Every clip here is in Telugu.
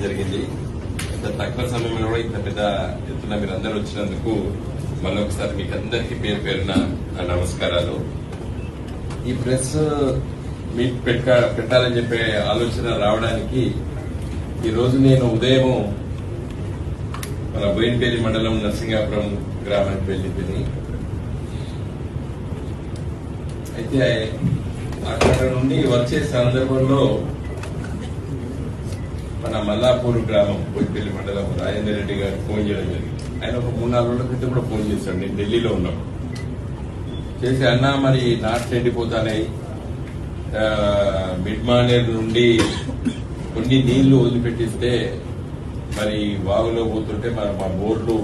జరిగింది. ఇంత తక్కువ సమయంలో కూడా ఇంత పెద్ద ఎత్తున మీరందరూ వచ్చినందుకు మళ్ళొకసారి మీకు అందరికీ పేరు పేరున నమస్కారాలు. ఈ ప్రెస్ మీట్ పెట్టాలని చెప్పే ఆలోచన రావడానికి ఈరోజు నేను ఉదయం మన బోయినపల్లి మండలం నరసింగాపురం గ్రామానికి వెళ్ళింది. అయితే అక్కడ నుండి వచ్చే సందర్భంలో మన మల్లాపూర్ గ్రామం బోయినపల్లి మండలం రాజేందర్ రెడ్డి గారు ఫోన్ చేయడం జరిగింది. ఆయన ఒక 3-4 రోజుల క్రితం కూడా ఫోన్ చేశాడు. నేను ఢిల్లీలో ఉన్నాను. చేసి అన్నా మరి నాట్లు ఎండిపోతానాయి, మిడ్మానేర్ నుండి కొన్ని నీళ్లు వదిలిపెట్టిస్తే మరి వాగులో పోతుంటే మరి మా బోర్లు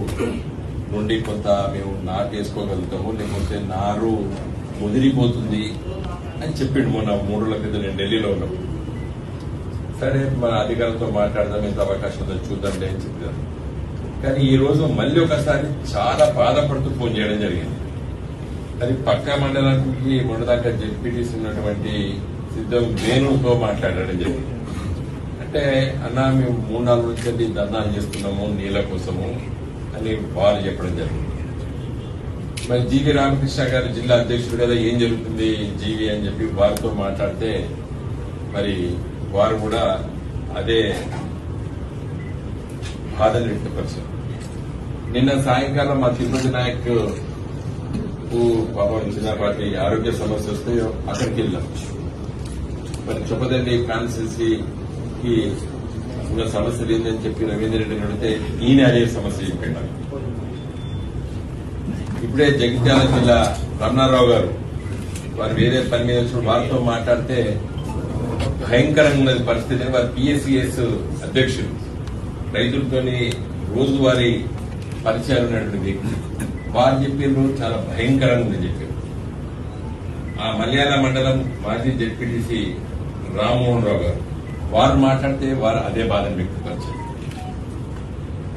నుండి కొంత మేము నాటు వేసుకోగలుగుతాము, లేకపోతే నారు ముదిరిపోతుంది అని చెప్పిండు. మొన్న 3 రోజుల క్రితం నేను ఢిల్లీలో ఉన్నాం. సరే మన అధికారులతో మాట్లాడదాం, ఎంత అవకాశం ఉందో చూద్దాంలే అని చెప్పారు. కానీ ఈ రోజు మళ్ళీ ఒకసారి చాలా బాధపడుతూ ఫోన్ చేయడం జరిగింది. అది పక్క మండలానికి మొన్నదాకా జెడ్పీటీసీ ఉన్నటువంటి సిద్ధం వేణుతో మాట్లాడడం జరిగింది. అంటే అన్నా మేము 3-4 రోజులు ధర్నాలు చేస్తున్నాము నీళ్ల కోసము అని వారు చెప్పడం జరిగింది. మరి జీవి రామకృష్ణ గారు జిల్లా అధ్యక్షుడు కదా, ఏం జరుగుతుంది జీవి అని చెప్పి వారితో మాట్లాడితే మరి వారు కూడా అదే బాధలు వ్యక్తపరిచారు. నిన్న సాయంకాలం మా తిరుపతి నాయక్ పాపం చిన్నపాటి ఆరోగ్య సమస్య వస్తే అక్కడికి వెళ్ళాం. మరి చొప్పదండి కాన్స్టిట్యున్సీకి ఉన్న సమస్యలు ఏంటని చెప్పి రవీందర్ రెడ్డిని అడిగితే ఈయన అదే సమస్య చెప్పాడు. ఇప్పుడే జగిత్యాల జిల్లా రమణారావు గారు వారు వేరే పని మీద వచ్చిన వారితో మాట్లాడితే భయంకరంగా ఉన్నది పరిస్థితి. వారు పిఎస్సిఎస్ అధ్యక్షులు, రైతులతోని రోజువారీ పరిచయాలు ఉన్నటువంటి వ్యక్తి. వారు చెప్పారు చాలా భయంకరంగా ఉందని చెప్పారు. ఆ మలయాళ మండలం మాజీ జెడ్పీటీసీ రామ్మోహన్ రావు గారు వారు మాట్లాడితే వారు అదే బాధను వ్యక్తపరిచారు.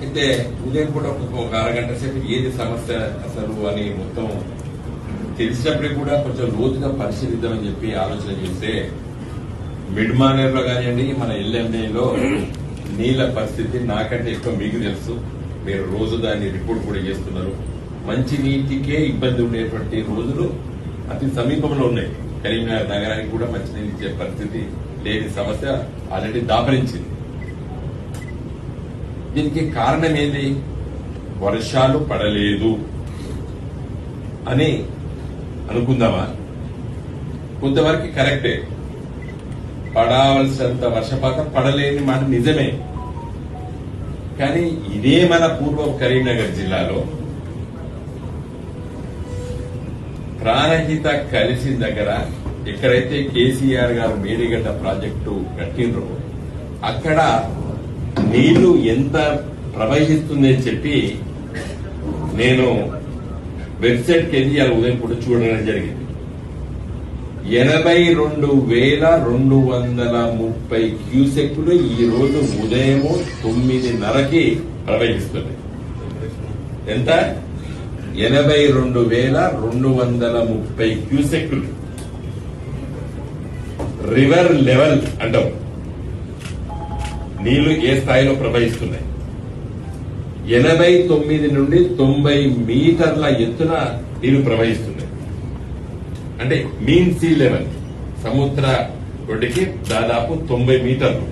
అయితే ఉదయం కూడా ఒక అరగంట సేపు ఏది సమస్య అసలు అని మొత్తం తెలిసినప్పటికీ కూడా కొంచెం లోతుగా పరిశీలిద్దామని చెప్పి ఆలోచన చేస్తే మిడ్మానేర్ లో కానివ్వండి, మన ఎల్ఎంఏలో నీళ్ల పరిస్థితి నాకంటే ఎక్కువ మీకు తెలుసు. మీరు రోజు దాన్ని రిపోర్ట్ కూడా చేస్తున్నారు. మంచి నీటికే ఇబ్బంది ఉండేటువంటి రోజులు అతి సమీపంలో ఉన్నాయి. కరీంనగర్ నగరానికి కూడా మంచినీళ్ళు ఇచ్చే పరిస్థితి లేని సమస్య ఆల్రెడీ దాపరించింది. దీనికి కారణం ఏంది? వర్షాలు పడలేదు అని అనుకుందామా? కొంతవరకు కరెక్టే, పడవలసినంత వర్షపాతం పడలేని మాట నిజమే. కానీ ఇదే మన పూర్వ కరీంనగర్ జిల్లాలో ప్రాణహిత కలిసిన దగ్గర ఎక్కడైతే కేసీఆర్ గారు మేడిగడ్డ ప్రాజెక్టు కట్టినరో అక్కడ నీళ్లు ఎంత ప్రవహిస్తుందని చెప్పి నేను వెబ్సైట్కి వెళ్ళి అలా ఉదయం కూడా చూడడం జరిగింది. 82,230 క్యూసెక్లు ఈ రోజు ఉదయం 9:30కి ప్రవహిస్తున్నాయి. ఎంత? 82,230 క్యూసెక్లు. రివర్ లెవెల్ అంటాం, నీళ్లు ఏ స్థాయిలో ప్రవహిస్తున్నాయి. 89 నుండి 90 మీటర్ల ఎత్తున నీళ్లు ప్రవహిస్తున్నాయి. అంటే మీన్ సీ లెవెల్ సముద్ర ఒడ్డుకి దాదాపు 90 మీటర్లు.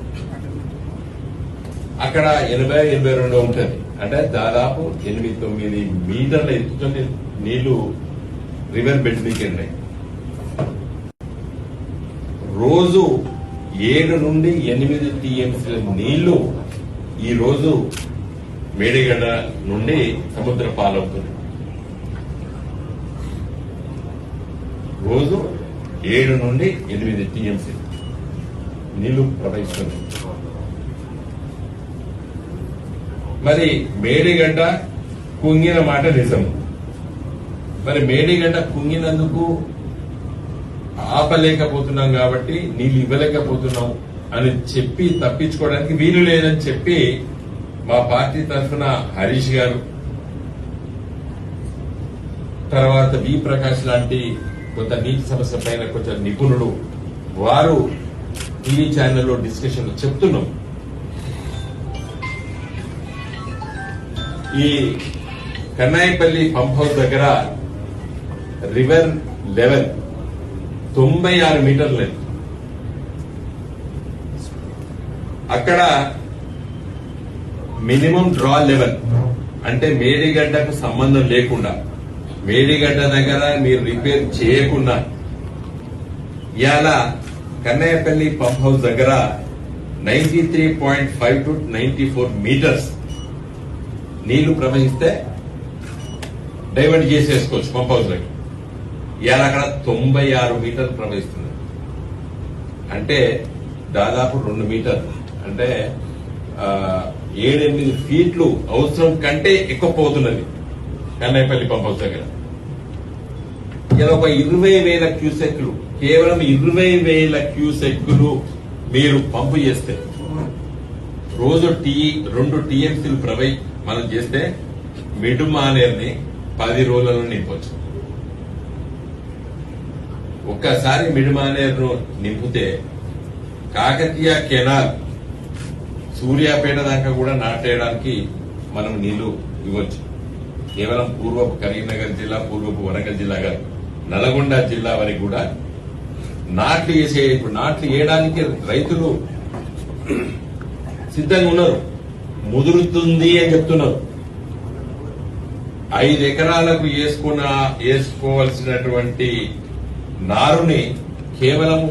అక్కడ 80-82 ఉంటుంది. అంటే దాదాపు 8-9 మీటర్ల ఎత్తుతో నీళ్లు రివర్ బెడ్ నుంచి ఉన్నాయి. రోజు 7 నుండి 8 టీఎంసీల నీళ్లు ఈ రోజు మేడిగడ్డ నుండి సముద్ర పాలవుతుంది. రోజు 7 నుండి 8 టీఎంసీ నీళ్లు ప్రవహిస్తుంది. మరి మేడిగడ్డ కుంగిన మాట నిజం. మరి మేడిగడ్డ కుంగినందుకు ఆపలేకపోతున్నాం కాబట్టి నీళ్లు ఇవ్వలేకపోతున్నాం అని చెప్పి తప్పించుకోవడానికి వీలు లేదని చెప్పి మా పార్టీ తరఫున హరీష్ గారు, తర్వాత వి ప్రకాష్ లాంటి కొంత నీటి సమస్య పైన కొంచెం నిపుణుడు వారు టీవీ ఛానల్లో డిస్కషన్ చెప్తున్నాం. ఈ కన్నాయిపల్లి పంప్ హౌస్ దగ్గర రివర్ లెవెల్ 96 మీటర్లు లేదు. అక్కడ మినిమం డ్రా లెవెల్ అంటే మేడిగడ్డకు సంబంధం లేకుండా, మేడిగడ్డ దగ్గర మీరు రిపేర్ చేయకుండా ఇవాళ కన్నయ్యపల్లి పంప్ హౌస్ దగ్గర 93.5 to 94 మీటర్స్ నీళ్లు ప్రవహిస్తే డైవర్ట్ చేసేసుకోవచ్చు పంప్ హౌస్ దగ్గర. ఇవాళ అక్కడ 96 మీటర్లు ప్రవహిస్తుంది. అంటే దాదాపు 2 మీటర్లు అంటే 7-8 ఫీట్లు అవసరం కంటే ఎక్కువ పోతున్నది కన్నయ్యపల్లి పంప్ హౌస్ దగ్గర. ఇలా ఒక 20,000 క్యూసెక్లు, కేవలం 20,000 క్యూసెక్లు మీరు పంపు చేస్తే రోజు 2 టీఎంసీలు మనం చేస్తే మిడ్ మానేర్ని 10 రోజులలో నింపొచ్చు. ఒక్కసారి మిడ్ మానేర్ను నింపితే కాకతీయ కెనాల్ సూర్యాపేట దాకా కూడా నాటేయడానికి మనం నీళ్లు ఇవ్వచ్చు. కేవలం పూర్వపు కరీంనగర్ జిల్లా, పూర్వపు వరంగల్ జిల్లా కాదు, నల్గొండ జిల్లా వరకు కూడా నాట్లు వేయడానికి రైతులు సిద్ధంగా ఉన్నారు. ముదురుతుంది అని చెప్తున్నారు. 5 ఎకరాలకు వేసుకోవాల్సినటువంటి నారుని కేవలం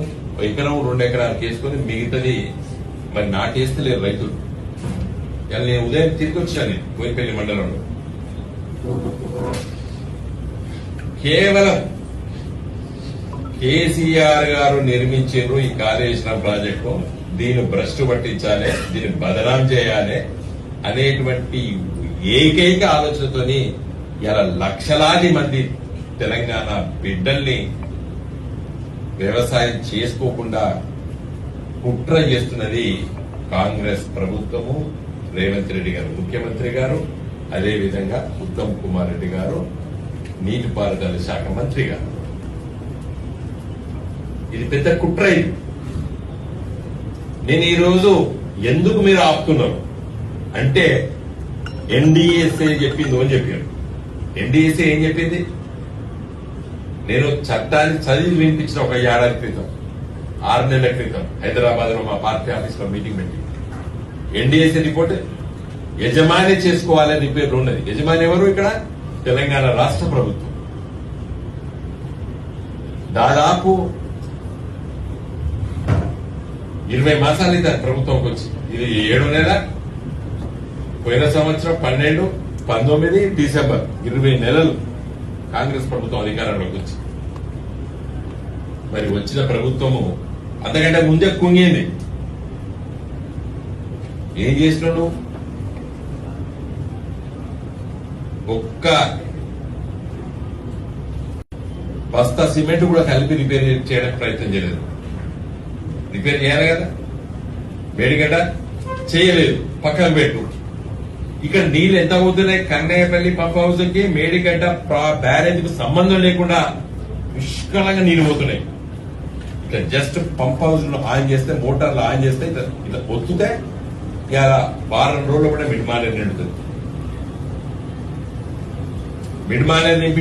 1 ఎకరం 2 ఎకరాలకు వేసుకుని మిగతాది మరి నాటేస్తలేరు రైతులు. ఇలా నేను ఉదయం తిరిగి వచ్చాను కోయిపల్లి మండలంలో. కేవలం కేసీఆర్ గారు నిర్మించారు ఈ కాళేశ్వరం ప్రాజెక్టు, దీన్ని భ్రష్టు పట్టించాలి, దీన్ని బదనాం చేయాలి అనేటువంటి ఏకైక ఆలోచనతోని ఇలా లక్షలాది మంది తెలంగాణ బిడ్డల్ని వ్యవసాయం చేసుకోకుండా కుట్ర చేస్తున్నది కాంగ్రెస్ ప్రభుత్వము, రేవంత్ రెడ్డి గారు ముఖ్యమంత్రి గారు, అదేవిధంగా ఉత్తమ్ కుమార్ రెడ్డి గారు నీటిపారుదల శాఖ మంత్రి గారు. ఇది పెద్ద కుట్ర. ఇది నేను ఈరోజు ఎందుకు మీరు ఆపుతున్నారు అంటే ఎన్డీఎస్ఏ చెప్పింది అని చెప్పారు. ఎన్డీఎస్ఏ ఏం చెప్పింది? నేను చట్టాన్ని చదివి వినిపించిన ఒక 1 ఏడాది క్రితం, 6 నెలల క్రితం హైదరాబాద్ లో మా పార్టీ ఆఫీస్ లో మీటింగ్ పెట్టి ఎన్డీఎస్ఏ రిపోర్ట్ యజమాని చేసుకోవాలని రిపేర్లు ఉన్నది. యజమాని ఎవరు? ఇక్కడ తెలంగాణ రాష్ట్ర ప్రభుత్వం. దాదాపు 20 మాసాలు ఇది ప్రభుత్వంకి వచ్చి, ఇది 7వ నెల. పోయిన సంవత్సరం 12, 19, డిసెంబర్ 20 నెలలు కాంగ్రెస్ ప్రభుత్వం అధికారంలోకి వచ్చి, మరి వచ్చిన ప్రభుత్వము అంతకంటే ముందే కుంగింది. ఏం చేసినాడు? ఒక్క బస్తా సిమెంట్ కూడా కలిపి రిపేర్ చేయడానికి ప్రయత్నం చేయలేదు. రిపేర్ చేయాలి కదా, మేడిగడ్డ చేయలేదు, పక్కన పెట్టు. ఇక్కడ నీళ్లు ఎంత అవుతున్నాయి? కన్నయ్యపల్లి పంప్ హౌస్ కి మేడిగడ్డ బ్యారేజ్ కు సంబంధం లేకుండా పుష్కలంగా నీళ్లు పోతున్నాయి. ఇట్లా జస్ట్ పంప్ హౌస్ లో ఆన్ చేస్తే, మోటార్లు ఆన్ చేస్తే ఇట్లా ఒత్తుతే ఇలా వారం రోజులు కూడా మిడ్ మానేర్ నిండుతుంది. మిడ్ మానేర్ నింపి